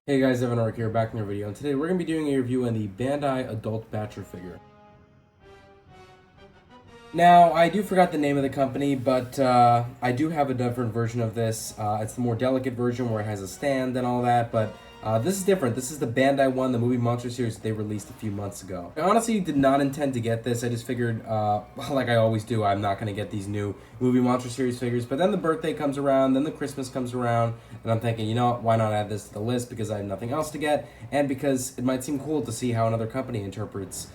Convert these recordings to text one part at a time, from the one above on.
Hey guys, Evan Ark here, back in our video, and today we're going to be doing a review on the Bandai adult Battra figure. Now, I do forgot the name of the company, but I do have a different version of this. It's the more delicate version where it has a stand and all that, but this is different. This is the Bandai one, the movie Monster series that they released a few months ago. I honestly did not intend to get this. I just figured, like I always do, I'm not going to get these new movie Monster series figures. But then the birthday comes around, then the Christmas comes around, and I'm thinking, you know what, why not add this to the list because I have nothing else to get, and because it might seem cool to see how another company interprets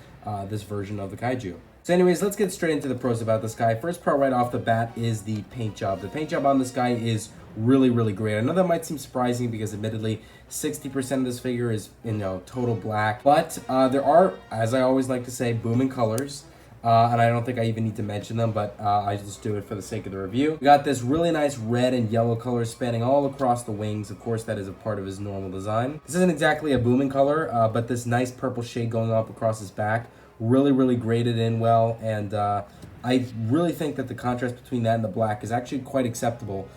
this version of the kaiju. So anyways, let's get straight into the pros about this guy. First part right off the bat is the paint job. The paint job on this guy is really, really great. I know that might seem surprising because admittedly 60% of this figure is, total black. But there are, as I always like to say, booming colors. And I don't think I even need to mention them, but I just do it for the sake of the review. We got this really nice red and yellow color spanning all across the wings. Of course, that is a part of his normal design. This isn't exactly a booming color, but this nice purple shade going up across his back really, really graded in well, and I really think that the contrast between that and the black is actually quite acceptable,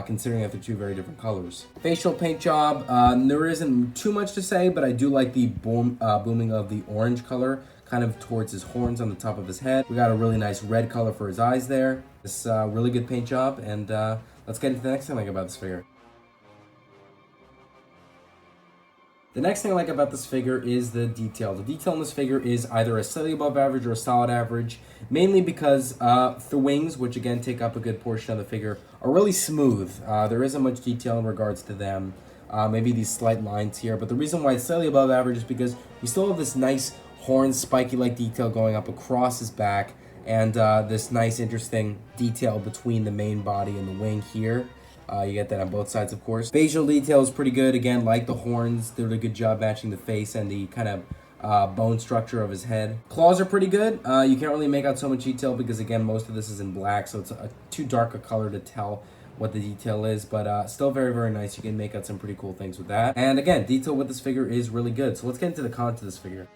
considering that they're two very different colors. Facial paint job, there isn't too much to say, but I do like the booming of the orange color, kind of towards his horns on the top of his head. We got a really nice red color for his eyes there. This really good paint job, and let's get into the next thing I like about this figure. The next thing I like about this figure is the detail. The detail in this figure is either a slightly above average or a solid average, mainly because the wings, which again take up a good portion of the figure, are really smooth. There isn't much detail in regards to them. Maybe these slight lines here, but the reason why it's slightly above average is because we still have this nice horn spiky-like detail going up across his back, and this nice interesting detail between the main body and the wing here. You get that on both sides, of course. Facial detail is pretty good. Again, like the horns, they did a good job matching the face and the kind of bone structure of his head. Claws are pretty good. You can't really make out so much detail because, again, most of this is in black, so it's too dark a color to tell what the detail is, but still very, very nice. You can make out some pretty cool things with that. And again, detail with this figure is really good. So let's get into the cons to this figure.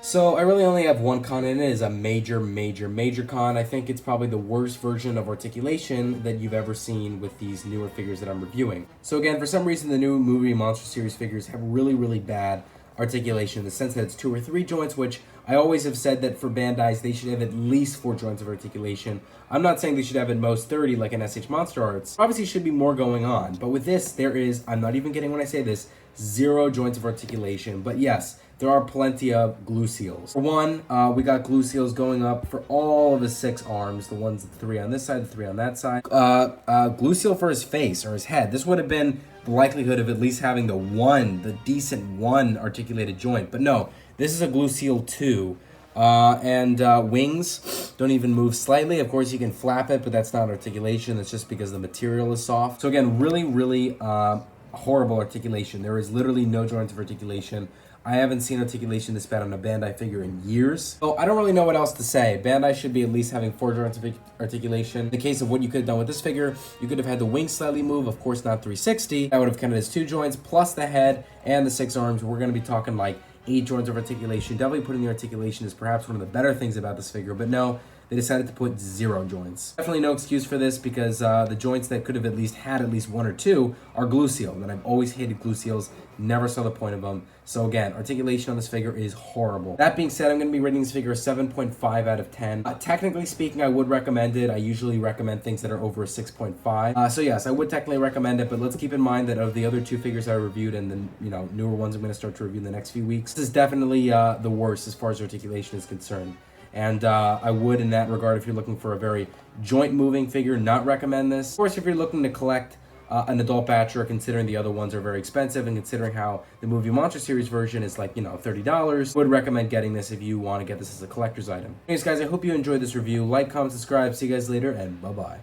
So I really only have one con, and it is a major, major, major con. I think it's probably the worst version of articulation that you've ever seen with these newer figures that I'm reviewing. So again, for some reason, the new movie Monster Series figures have really, really bad articulation in the sense that it's 2 or 3 joints, which I always have said that for Bandai's, they should have at least 4 joints of articulation. I'm not saying they should have at most 30 like in SH Monster Arts. Obviously, should be more going on. But with this, there is, I'm not even kidding when I say this, 0 joints of articulation. But yes, there are plenty of glue seals. For one, we got glue seals going up for all of his 6 arms, the ones, the 3 on this side, the 3 on that side. Glue seal for his face or his head. This would have been the likelihood of at least having the decent one articulated joint. But no, this is a glue seal too. Wings don't even move slightly. Of course, you can flap it, but that's not articulation. That's just because the material is soft. So again, really, really horrible articulation. There is literally no joints of articulation. I haven't seen articulation this bad on a Bandai figure in years. So I don't really know what else to say. Bandai should be at least having 4 joints of articulation. In the case of what you could have done with this figure, you could have had the wings slightly move, of course not 360. That would have counted as 2 joints, plus the head and the 6 arms. We're going to be talking like 8 joints of articulation. Definitely putting the articulation is perhaps one of the better things about this figure, but no, they decided to put 0 joints. Definitely no excuse for this because the joints that could have at least had at least 1 or 2 are glue sealed, and I've always hated glue seals, never saw the point of them. So again, articulation on this figure is horrible. That being said, I'm going to be rating this figure a 7.5 out of 10. Technically speaking, I would recommend it. I usually recommend things that are over a 6.5. So yes, I would technically recommend it, but let's keep in mind that of the other 2 figures I reviewed and the newer ones I'm going to start to review in the next few weeks, this is definitely the worst as far as articulation is concerned. And I would, in that regard, if you're looking for a very joint-moving figure, not recommend this. Of course, if you're looking to collect an adult Battra, considering the other ones are very expensive, and considering how the movie Monster Series version is like, $30, would recommend getting this if you want to get this as a collector's item. Anyways, guys, I hope you enjoyed this review. Like, comment, subscribe. See you guys later, and bye-bye.